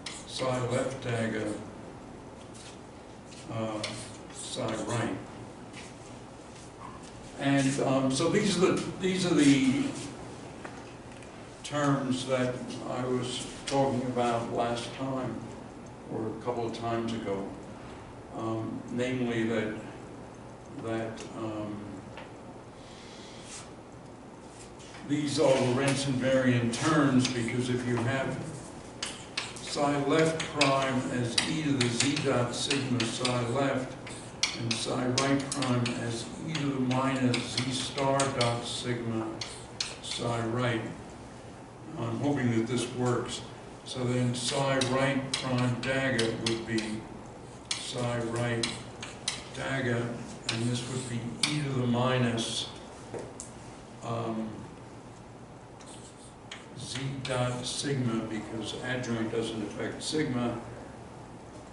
psi left dagger psi right. And so these are the terms that I was talking about last time, or a couple of times ago, namely that these are Lorentz invariant terms, because if you have psi left prime as e to the z dot sigma psi left, and psi right prime as e to the minus z star dot sigma psi right. I'm hoping that this works. So then psi right prime dagger would be psi right dagger, and this would be e to the minus z dot sigma, because adjoint doesn't affect sigma,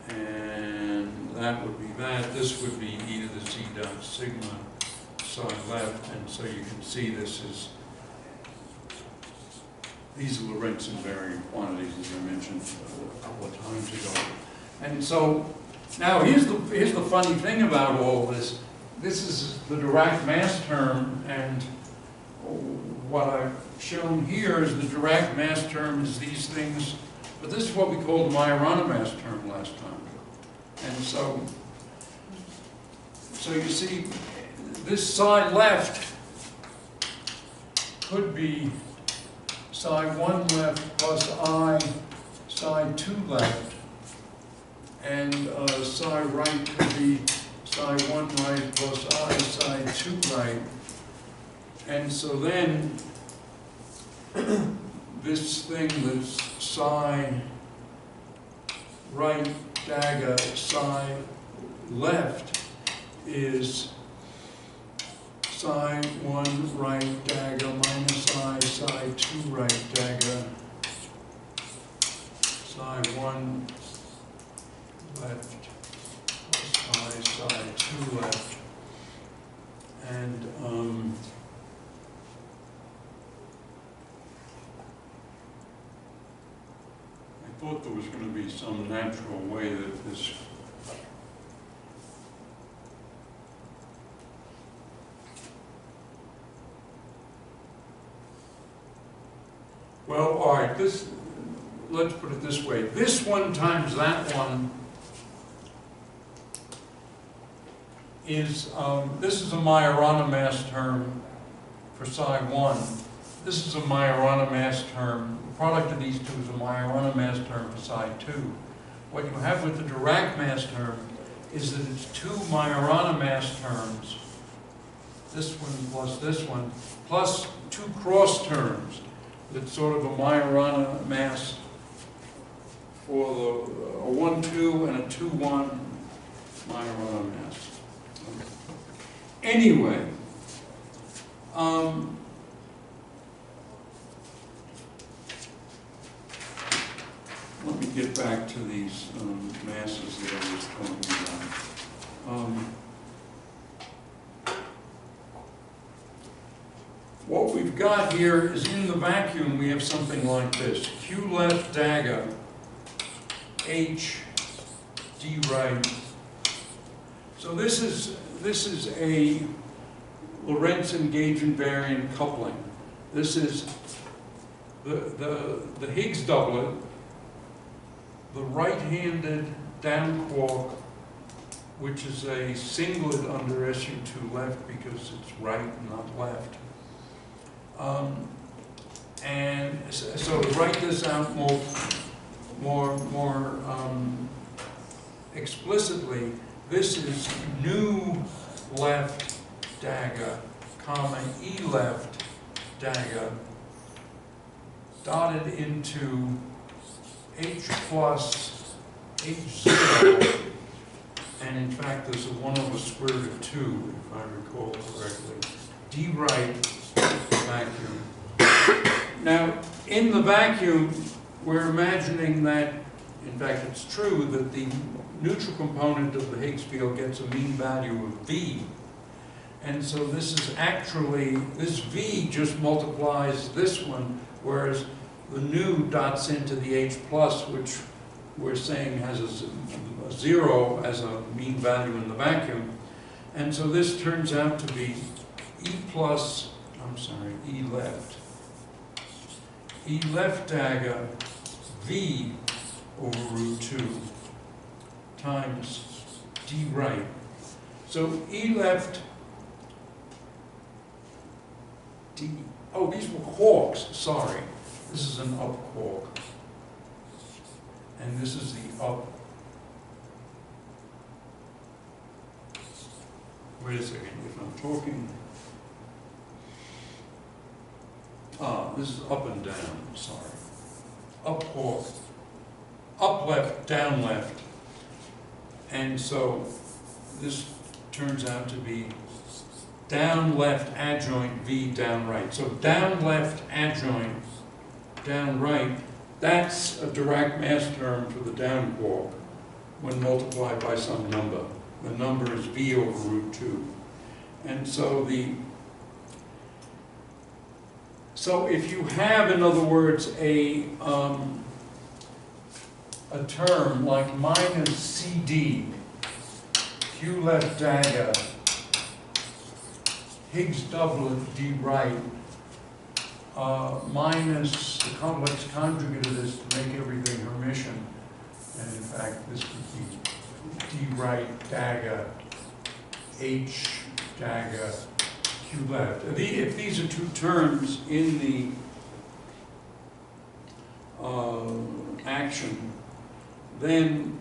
and that would be that. This would be e to the z dot sigma psi left, and so you can see this is These are Lorentz invariant quantities, as I mentioned a couple of times ago. And so, now here's the funny thing about all this. This is the Dirac mass term, and what I've shown here is the Dirac mass term is these things, but this is what we called the Majorana mass term last time. And so you see, this side left could be psi 1 left plus I psi 2 left, and psi right could be psi 1 right plus I psi 2 right. And so then this thing that's psi right dagger psi left is psi 1 right dagger minus I psi 2 right dagger psi 1 left plus I psi 2 left. And I thought there was going to be some natural way that this well, all right, let's put it this way. This one times that one is, this is a Majorana mass term for psi 1. This is a Majorana mass term. The product of these two is a Majorana mass term for psi 2. What you have with the Dirac mass term is that it's two Majorana mass terms, this one plus this one, plus two cross terms. That's sort of a Majorana mass for a 1-2 and a 2-1 Majorana mass. Anyway, let me get back to these masses that I was talking about. What we've got here is in the vacuum we have something like this. Q left dagger, H, D right. So this is a Lorentz gauge invariant coupling. This is the Higgs doublet, the right-handed down quark, which is a singlet under SU2 left because it's right, not left. And so to write this out more explicitly, this is nu left dagger, comma E left dagger, dotted into H plus H0, and in fact there's a 1 over square root of 2, if I recall correctly, D right vacuum. Now, in the vacuum, we're imagining that, in fact it's true, that the neutral component of the Higgs field gets a mean value of V. And so this is actually, this V just multiplies this one, whereas the nu dots into the H plus, which we're saying has a 0 as a mean value in the vacuum. And so this turns out to be E left dagger V over root 2 times D right. So E left D, oh, these were quarks, sorry. This is an up quark. And this is the up. Wait a second, if I'm talking. This is up and down, sorry. Up quark, up left, down left. And so this turns out to be down left adjoint V down right. So down left adjoint down right, that's a Dirac mass term for the down quark when multiplied by some number. The number is V over root 2. And so So if you have, in other words, a term like minus CD, Q left dagger, Higgs doublet D right, minus the complex conjugate of this to make everything Hermitian. And in fact, this would be D right dagger, H dagger, Q left. If these are two terms in the action, then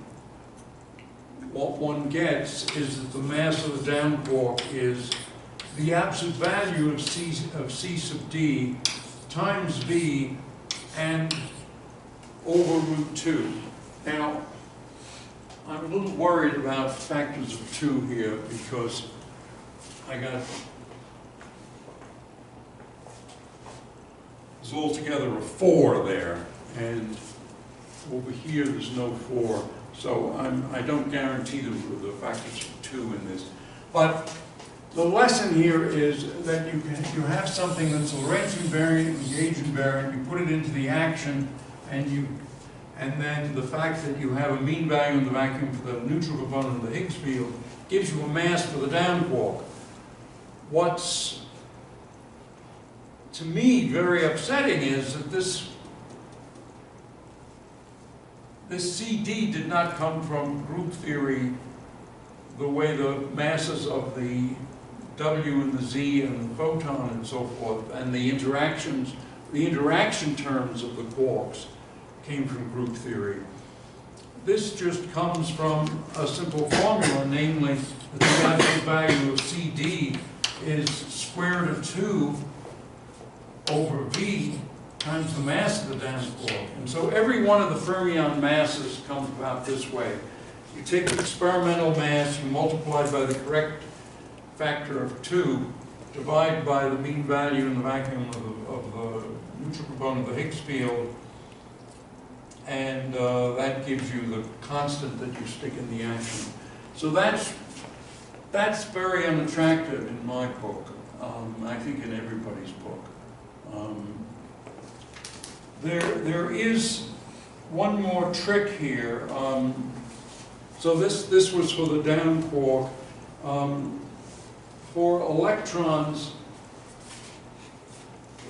what one gets is that the mass of the down quark is the absolute value of C sub D times V and over root 2. Now, I'm a little worried about factors of 2 here because I got, there's altogether a 4 there, and over here there's no 4, so I don't guarantee the factors of 2 in this. But the lesson here is that you have something that's a Lorentz invariant and gauge invariant, you put it into the action, and then the fact that you have a mean value in the vacuum for the neutral component of the Higgs field gives you a mass for the down quark. What's, to me, very upsetting is that this CD did not come from group theory the way the masses of the W and the Z and the photon and so forth, and the interaction terms of the quarks came from group theory. This just comes from a simple formula, namely that the absolute value of CD is square root of 2 over V times the mass of the down quark. And so every one of the fermion masses comes about this way. You take the experimental mass, you multiply by the correct factor of 2, divide by the mean value in the vacuum of the neutral component of the Higgs field, and that gives you the constant that you stick in the action. So that's very unattractive in my book. I think in everybody's book. There is one more trick here. So this was for the down quark. For electrons,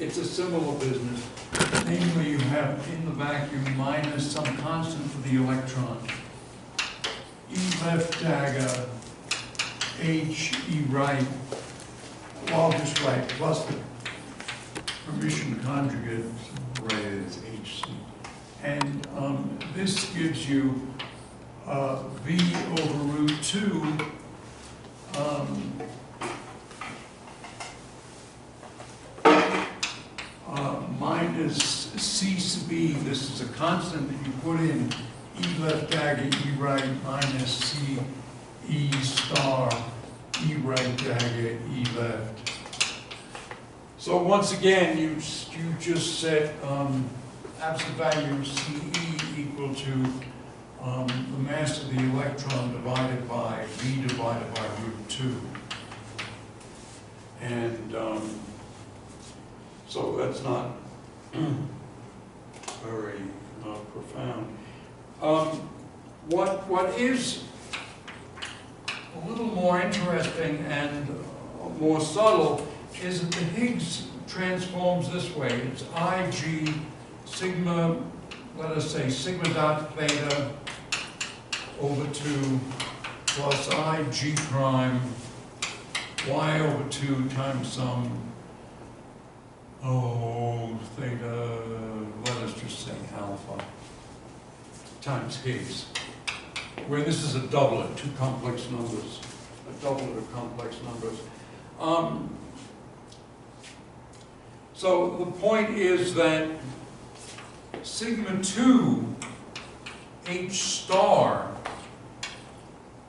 it's a similar business. Namely, you have in the vacuum minus some constant for the electron. E left dagger, H, E right, well, just right, plus the Hermitian conjugate, right is HC. And this gives you V over root 2 minus C sub E. This is a constant that you put in E left dagger, E right, minus C E star, E right dagger, E left. So once again, you just set absolute value of CE equal to the mass of the electron divided by V divided by root 2. And so that's not very profound. What is a little more interesting and more subtle is that the Higgs transforms this way. It's IG sigma, let us say sigma dot theta over 2 plus IG prime y over 2 times some, theta, let us just say alpha, times Higgs, where this is a doublet, 2 complex numbers, a doublet of complex numbers. So the point is that sigma 2 H star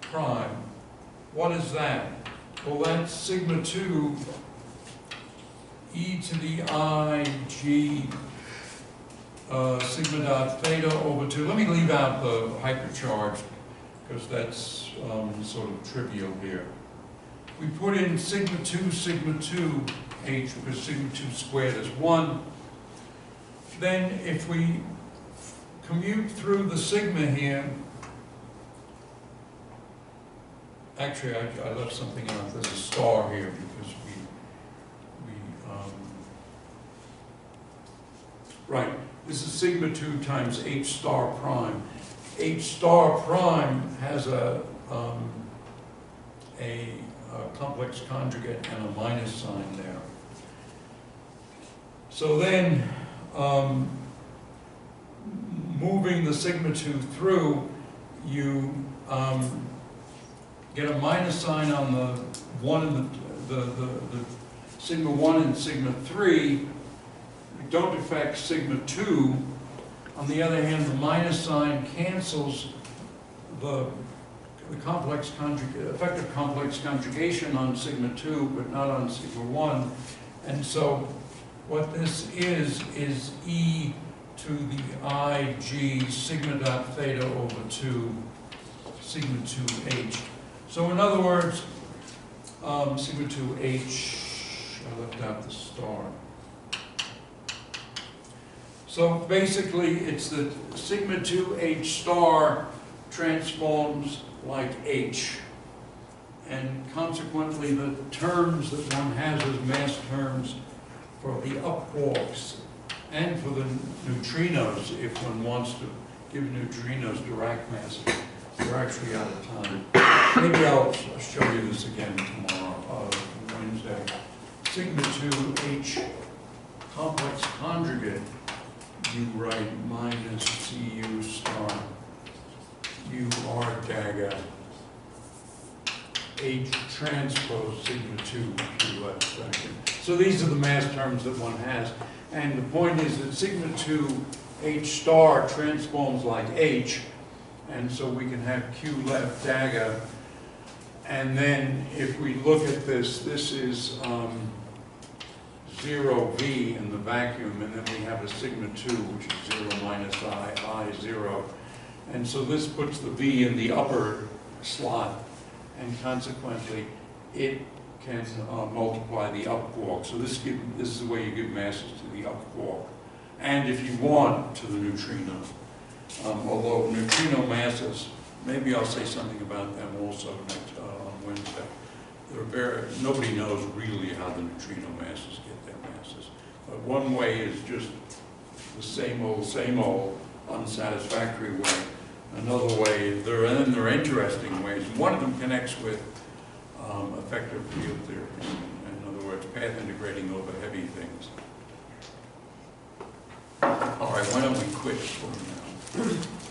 prime, what is that? Well, that's sigma 2 e to the I g sigma dot theta over 2. Let me leave out the hypercharged because that's sort of trivial here. We put in sigma 2 h, because sigma 2 squared is 1. Then if we commute through the sigma here, actually I left something out, there's a star here because right, this is sigma 2 times h star prime. H star prime has a complex conjugate and a minus sign there. So then, moving the sigma 2 through, you get a minus sign on the 1 and the sigma 1 and sigma 3. You don't affect sigma 2. On the other hand, the minus sign cancels the complex conjugate, effective complex conjugation on sigma 2, but not on sigma 1. And so what this is e to the ig sigma dot theta over 2 sigma 2h. So in other words, sigma 2h, I left out the star. So basically it's that sigma 2h star transforms like h, and consequently the terms that one has as mass terms for the up quarks and for the neutrinos, if one wants to give neutrinos Dirac masses, they're actually out of time. Maybe I'll show you this again tomorrow, Wednesday. Sigma 2h complex conjugate, you write minus cu star ur dagger h transpose sigma 2 q left bracket. So these are the mass terms that one has. And the point is that sigma 2 h star transforms like h, and so we can have q left dagger. And then if we look at this, this is 0v in the vacuum, and then we have a sigma 2, which is 0 minus I 0. And so this puts the v in the upper slot, and consequently it can multiply the up quark. So this is the way you give masses to the up quark. And if you want, to the neutrino. Although neutrino masses, maybe I'll say something about them also next on Wednesday. Nobody knows really how the neutrino masses get their masses. But one way is just the same old unsatisfactory way. Another way, there are interesting ways. One of them connects with effective field theory. In other words, path integrating over heavy things. All right, why don't we quit for now?